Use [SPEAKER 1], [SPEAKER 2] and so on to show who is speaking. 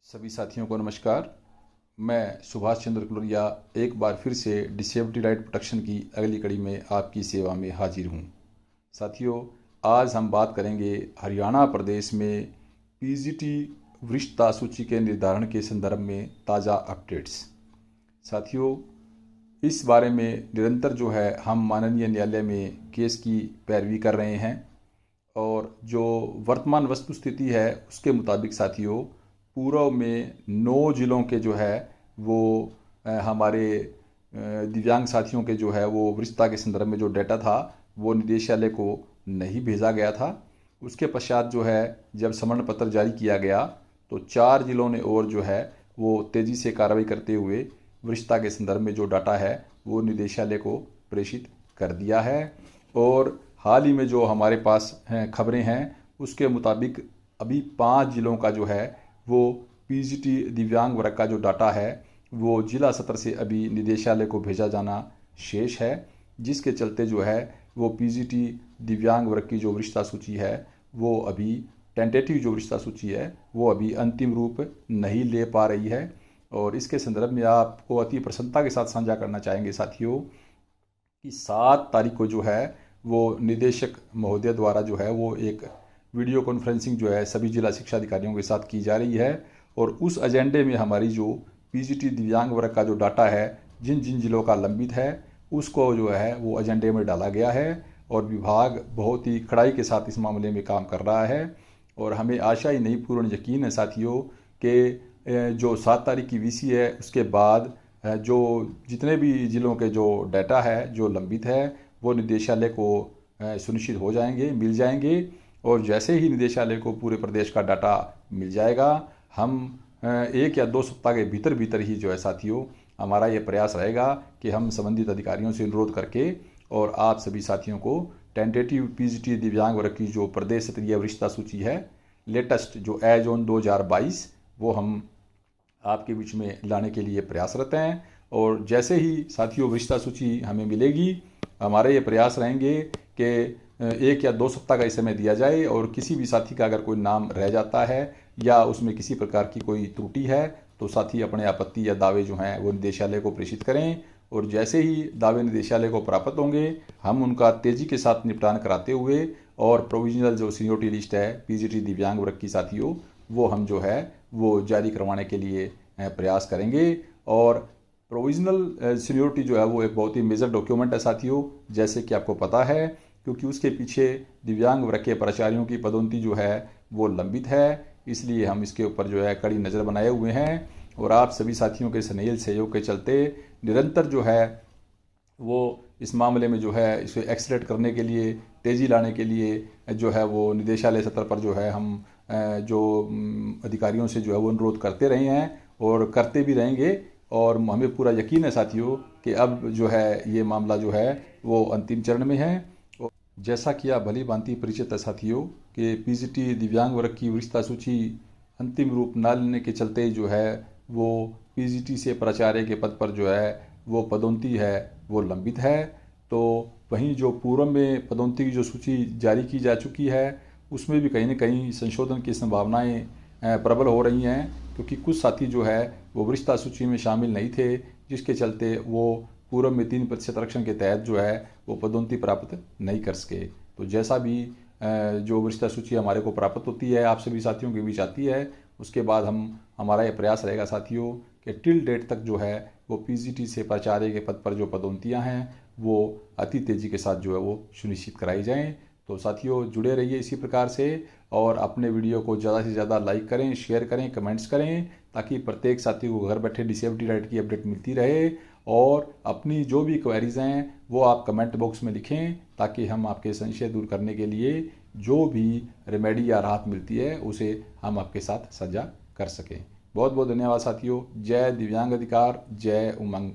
[SPEAKER 1] सभी साथियों को नमस्कार। मैं सुभाष चंद्र कुलरिया एक बार फिर से डिसेबिलिटी राइट प्रोटेक्शन की अगली कड़ी में आपकी सेवा में हाजिर हूँ। साथियों, आज हम बात करेंगे हरियाणा प्रदेश में पीजीटी वरिष्ठता सूची के निर्धारण के संदर्भ में ताज़ा अपडेट्स। साथियों, इस बारे में निरंतर हम माननीय न्यायालय में केस की पैरवी कर रहे हैं और जो वर्तमान वस्तु स्थिति है उसके मुताबिक साथियों, पूर्व में 9 जिलों के वो हमारे दिव्यांग साथियों के वो वरिष्ठता के संदर्भ में जो डाटा था वो निदेशालय को नहीं भेजा गया था। उसके पश्चात जब समन पत्र जारी किया गया तो 4 जिलों ने और वो तेज़ी से कार्रवाई करते हुए वरिष्ठता के संदर्भ में जो डाटा है वो निदेशालय को प्रेषित कर दिया है। और हाल ही में जो हमारे पास खबरें हैं उसके मुताबिक अभी 5 जिलों का वो पीजीटी दिव्यांग वर्ग का जो डाटा है वो जिला स्तर से अभी निदेशालय को भेजा जाना शेष है, जिसके चलते वो पीजीटी दिव्यांग वर्ग की जो वरिष्ठता सूची है वो अभी टेंटेटिव जो वरिष्ठता सूची है वो अभी अंतिम रूप नहीं ले पा रही है। और इसके संदर्भ में आपको अति प्रसन्नता के साथ साझा करना चाहेंगे साथियों कि 7 तारीख को वो निदेशक महोदय द्वारा वो एक वीडियो कॉन्फ्रेंसिंग सभी जिला शिक्षा अधिकारियों के साथ की जा रही है। और उस एजेंडे में हमारी जो पीजीटी दिव्यांग वर्ग का जो डाटा है जिन जिन जिलों का लंबित है उसको वो एजेंडे में डाला गया है और विभाग बहुत ही कड़ाई के साथ इस मामले में काम कर रहा है। और हमें आशा ही नहीं पूर्ण यकीन है साथियों कि जो 7 तारीख की वीसी है उसके बाद जो जितने भी जिलों के जो डाटा है जो लंबित है वो निदेशालय को सुनिश्चित हो जाएंगे, मिल जाएंगे। और जैसे ही निदेशालय को पूरे प्रदेश का डाटा मिल जाएगा, हम 1 या 2 सप्ताह के भीतर भीतर ही साथियों हमारा ये प्रयास रहेगा कि हम संबंधित अधिकारियों से अनुरोध करके और आप सभी साथियों को टेंटेटिव पीजीटी दिव्यांग वर्ग की जो प्रदेश स्तरीय वरिष्ठता सूची है लेटेस्ट जो एज ऑन 2022 वो हम आपके बीच में लाने के लिए प्रयासरत हैं। और जैसे ही साथियों वरिष्ठता सूची हमें मिलेगी, हमारे ये प्रयास रहेंगे कि 1 या 2 सप्ताह का इस समय दिया जाए और किसी भी साथी का अगर कोई नाम रह जाता है या उसमें किसी प्रकार की कोई त्रुटि है तो साथी अपने आपत्ति या दावे हैं वो निदेशालय को प्रेषित करें। और जैसे ही दावे निदेशालय को प्राप्त होंगे हम उनका तेज़ी के साथ निपटान कराते हुए और प्रोविजनल जो सीनियोरिटी लिस्ट है पीजीटी दिव्यांग वर्ग की साथियों वो हम वो जारी करवाने के लिए प्रयास करेंगे। और प्रोविजनल सीनियोरिटी वो एक बहुत ही मेजर डॉक्यूमेंट है साथियों, जैसे कि आपको पता है, क्योंकि उसके पीछे दिव्यांग वर्ग के प्राचार्यों की पदोन्नति वो लंबित है। इसलिए हम इसके ऊपर कड़ी नज़र बनाए हुए हैं और आप सभी साथियों के स्नेह सहयोग के चलते निरंतर वो इस मामले में इसे एक्सलेट करने के लिए, तेज़ी लाने के लिए वो निदेशालय स्तर पर हम जो अधिकारियों से वो अनुरोध करते रहे हैं और करते भी रहेंगे। और हमें पूरा यकीन है साथियों कि अब ये मामला वो अंतिम चरण में है। जैसा कि आप भली भांति परिचित है साथियों कि पीजीटी दिव्यांग वर्ग की वरिष्ठता सूची अंतिम रूप न लेने के चलते वो पीजीटी से प्राचार्य के पद पर वो पदोन्नति है वो लंबित है। तो वहीं जो पूर्व में पदोन्नति की जो सूची जारी की जा चुकी है उसमें भी कहीं न कहीं संशोधन की संभावनाएं प्रबल हो रही हैं, क्योंकि कुछ साथी वो वरिष्ठता सूची में शामिल नहीं थे, जिसके चलते वो पूर्व में 3% आरक्षण के तहत वो पदोन्नति प्राप्त नहीं कर सके। तो जैसा भी जो वरिष्ठता सूची हमारे को प्राप्त होती है, आप सभी साथियों के बीच आती है, उसके बाद हमारा ये प्रयास रहेगा साथियों कि टिल डेट तक वो पीजीटी से प्राचार्य के पद पर जो पदोन्नतियाँ हैं वो अति तेज़ी के साथ वो सुनिश्चित कराई जाएँ। तो साथियों जुड़े रहिए इसी प्रकार से और अपने वीडियो को ज़्यादा से ज़्यादा लाइक करें, शेयर करें, कमेंट्स करें, ताकि प्रत्येक साथी को घर बैठे डिसेबिलिटी राइट की अपडेट मिलती रहे। और अपनी जो भी क्वेरीज हैं वो आप कमेंट बॉक्स में लिखें, ताकि हम आपके संशय दूर करने के लिए जो भी रेमेडी या राहत मिलती है उसे हम आपके साथ साझा कर सकें। बहुत बहुत धन्यवाद साथियों। जय दिव्यांग अधिकार, जय उमंग।